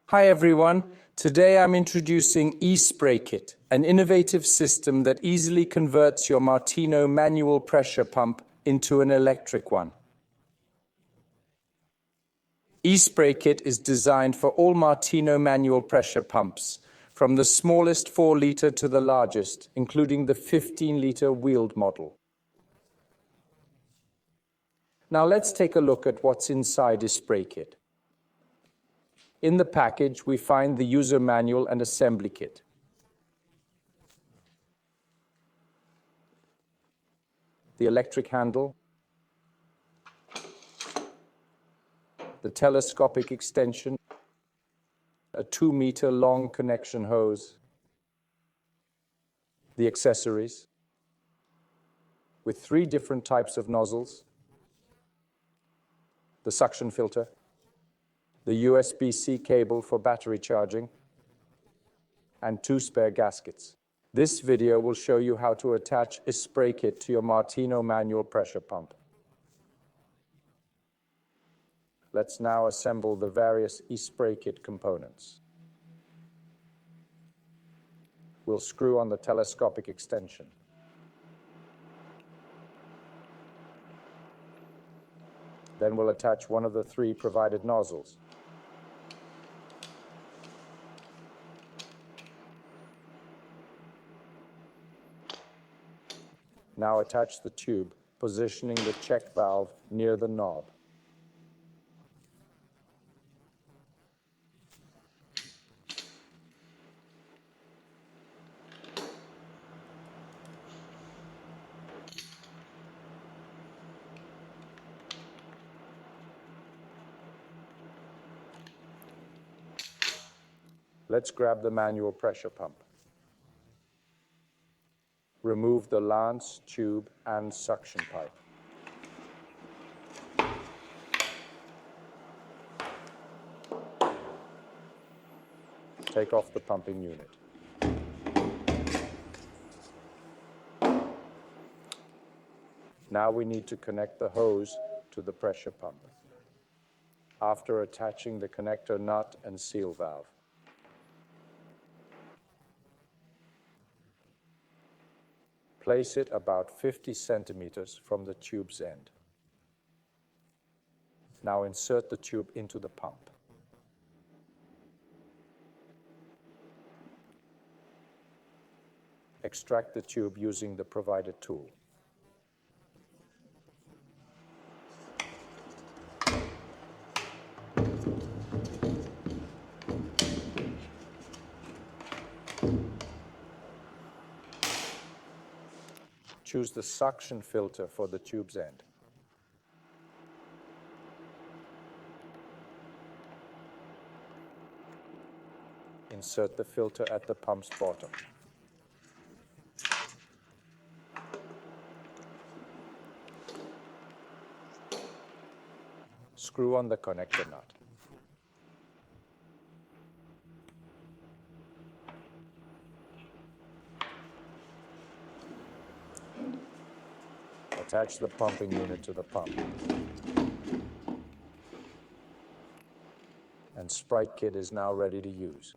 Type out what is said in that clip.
Hi everyone, today I'm introducing eSpray Kit, an innovative system that easily converts your Martino manual pressure pump into an electric one. eSpray Kit is designed for all Martino manual pressure pumps, from the smallest 4-liter to the largest, including the 15-liter wheeled model. Now let's take a look at what's inside eSpray Kit. In the package, we find the user manual and assembly kit. The electric handle, the telescopic extension, a 2-meter long connection hose, the accessories, with 3 different types of nozzles, the suction filter, the USB-C cable for battery charging, and 2 spare gaskets. This video will show you how to attach eSpray Kit to your Martino manual pressure pump. Let's now assemble the various eSpray Kit components. We'll screw on the telescopic extension. Then we'll attach one of the 3 provided nozzles. Now attach the tube, positioning the check valve near the knob. Let's grab the manual pressure pump. Remove the lance, tube, and suction pipe. Take off the pumping unit. Now we need to connect the hose to the pressure pump. After attaching the connector nut and seal valve. Place it about 50 centimeters from the tube's end. Now insert the tube into the pump. Extract the tube using the provided tool. Choose the suction filter for the tube's end. Insert the filter at the pump's bottom. Screw on the connector nut. Attach the pumping unit to the pump. And Sprite Kit is now ready to use.